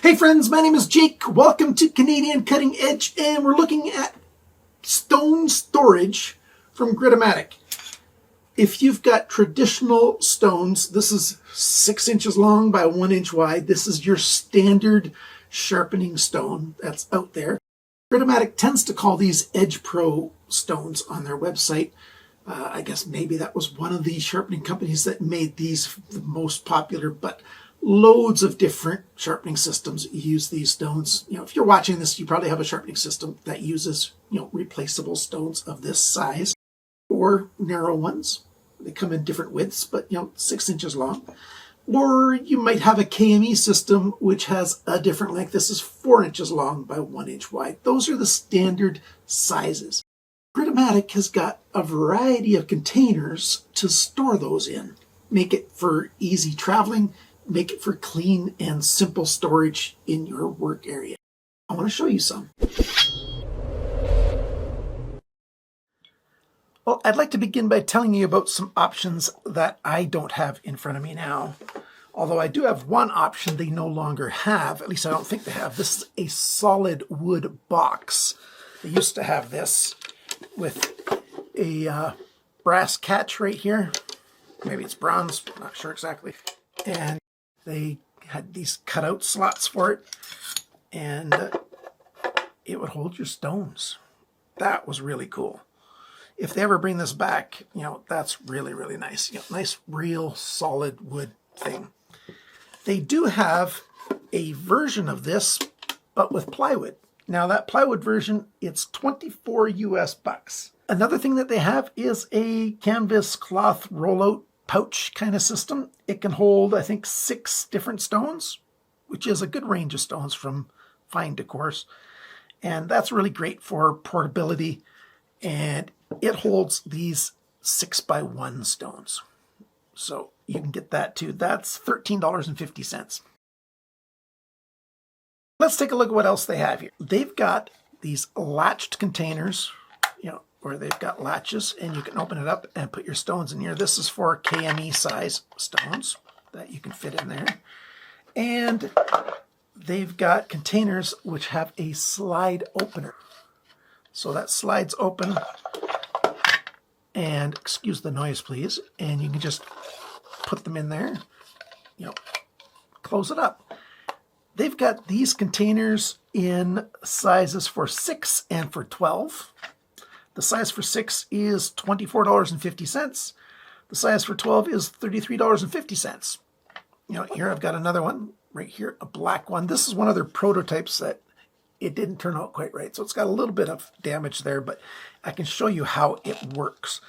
Hey friends, my name is Jake. Welcome to Canadian Cutting Edge, and we're looking at stone storage from Gritomatic. If you've got traditional stones, this is 6 inches long by 1 inch wide. This is your standard sharpening stone that's out there. Gritomatic tends to call these Edge Pro stones on their website. I guess maybe that was one of the sharpening companies that made these the most popular, but loads of different sharpening systems use these stones. You know, if you're watching this, you probably have a sharpening system that uses, replaceable stones of this size or narrow ones. They come in different widths, but 6 inches long. Or you might have a KME system which has a different length. This is 4 inches long by 1 inch wide. Those are the standard sizes. Gritomatic has got a variety of containers to store those in. Make it for easy traveling, make it for clean and simple storage in your work area. I want to show you some. Well, I'd like to begin by telling you about some options that I don't have in front of me now. Although I do have one option they no longer have, at least I don't think they have. This is a solid wood box. They used to have this with a brass catch right here. Maybe it's bronze, I'm not sure exactly. And they had these cutout slots for it, and it would hold your stones. That was really cool. If they ever bring this back, that's really, really nice. Nice, real, solid wood thing. They do have a version of this, but with plywood. Now that plywood version, it's 24 US bucks. Another thing that they have is a canvas cloth rollout pouch kind of system. It can hold, I think, 6 different stones, which is a good range of stones from fine to coarse. And that's really great for portability. And it holds these 6x1 stones. So you can get that too. That's $13.50. Let's take a look at what else they have here. They've got these latched containers, where they've got latches, and you can open it up and put your stones in here. This is for KME size stones that you can fit in there. And they've got containers which have a slide opener. So that slides open, and excuse the noise please, and you can just put them in there, close it up. They've got these containers in sizes for 6 and for 12. The size for 6 is $24.50. The size for 12 is $33.50. Here I've got another one right here, a black one. This is one of their prototypes that it didn't turn out quite right. So it's got a little bit of damage there, but I can show you how it works.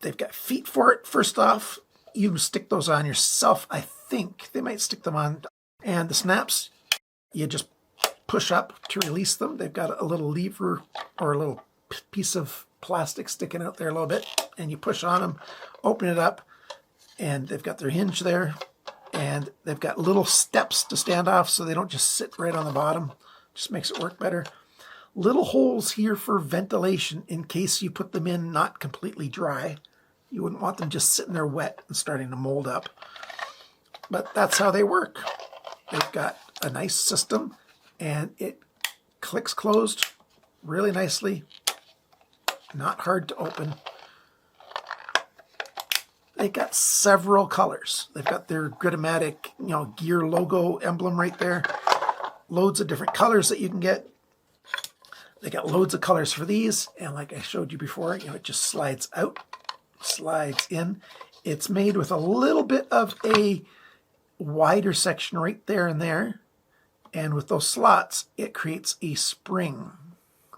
They've got feet for it. First off, you can stick those on yourself. I think they might stick them on. And the snaps, you just push up to release them. They've got a little lever or a little piece of plastic sticking out there a little bit, and you push on them, open it up, and they've got their hinge there, and they've got little steps to stand off so they don't just sit right on the bottom. Just makes it work better. Little holes here for ventilation in case you put them in not completely dry. You wouldn't want them just sitting there wet and starting to mold up. But that's how they work. They've got a nice system, and it clicks closed really nicely. Not hard to open. They've got several colors. They've got their Gritomatic, gear logo emblem right there. Loads of different colors that you can get. They got loads of colors for these, and like I showed you before, it just slides out, slides in. It's made with a little bit of a wider section right there and there, and with those slots, it creates a spring.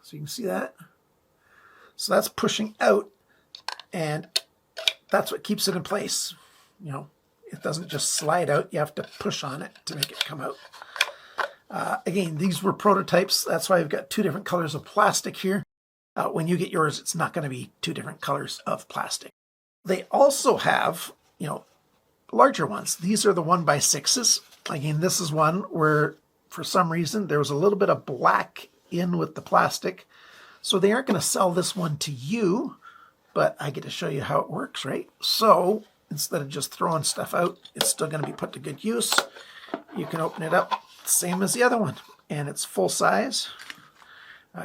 So you can see that. So that's pushing out, and that's what keeps it in place. It doesn't just slide out. You have to push on it to make it come out. Again, these were prototypes. That's why I've got 2 different colors of plastic here. When you get yours, it's not going to be 2 different colors of plastic. They also have, larger ones. These are the 1x6s. Again, this is one where, for some reason, there was a little bit of black in with the plastic. So they aren't going to sell this one to you, but I get to show you how it works, right? So instead of just throwing stuff out, it's still going to be put to good use. You can open it up, same as the other one, and it's full size.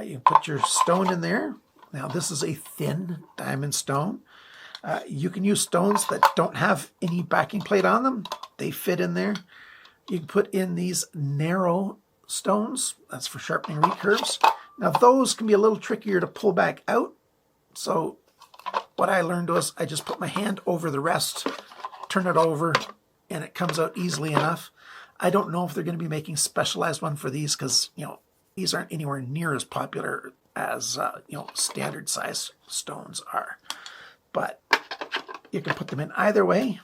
You put your stone in there. Now this is a thin diamond stone. You can use stones that don't have any backing plate on them. They fit in there. You can put in these narrow stones. That's for sharpening recurves. Now those can be a little trickier to pull back out. So what I learned was I just put my hand over the rest, turn it over, and it comes out easily enough. I don't know if they're going to be making specialized one for these because, you know, these aren't anywhere near as popular as, you know, standard size stones are. But you can put them in either way.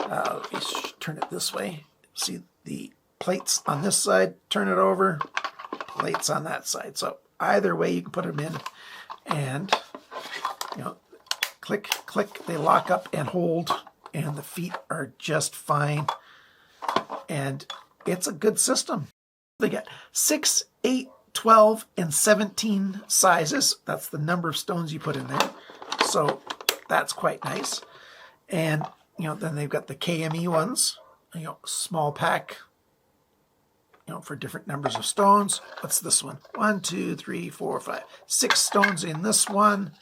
Let me turn it this way. See the plates on this side, turn it over, plates on that side. So either way you can put them in, and, you know, click, click, they lock up and hold, and the feet are just fine. And it's a good system. They get 6, 8, 12, and 17 sizes. That's the number of stones you put in there. So that's quite nice. And, you know, then they've got the KME ones, you know, small pack, you know, for different numbers of stones. What's this one? 1, 2, 3, 4, 5, 6 stones in this one.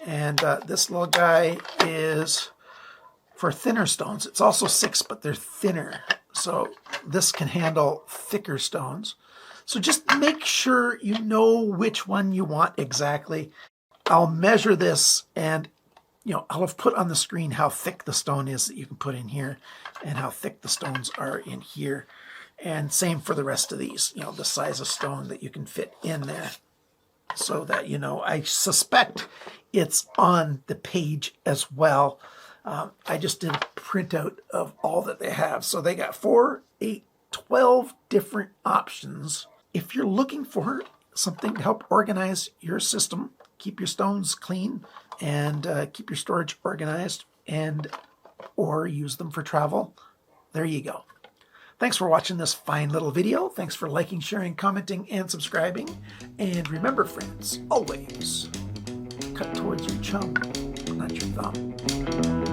And this little guy is for thinner stones. It's also 6, but they're thinner. So this can handle thicker stones. So just make sure you know which one you want exactly. I'll measure this, and, you know, I'll have put on the screen how thick the stone is that you can put in here and how thick the stones are in here. And same for the rest of these, you know, the size of stone that you can fit in there, so that, you know, I suspect it's on the page as well. I just did a printout of all that they have. So they got 4, 8, 12 different options. If you're looking for something to help organize your system, keep your stones clean, and keep your storage organized, and or use them for travel, there you go. Thanks for watching this fine little video. Thanks for liking, sharing, commenting, and subscribing. And remember, friends, always cut towards your chum, not your thumb.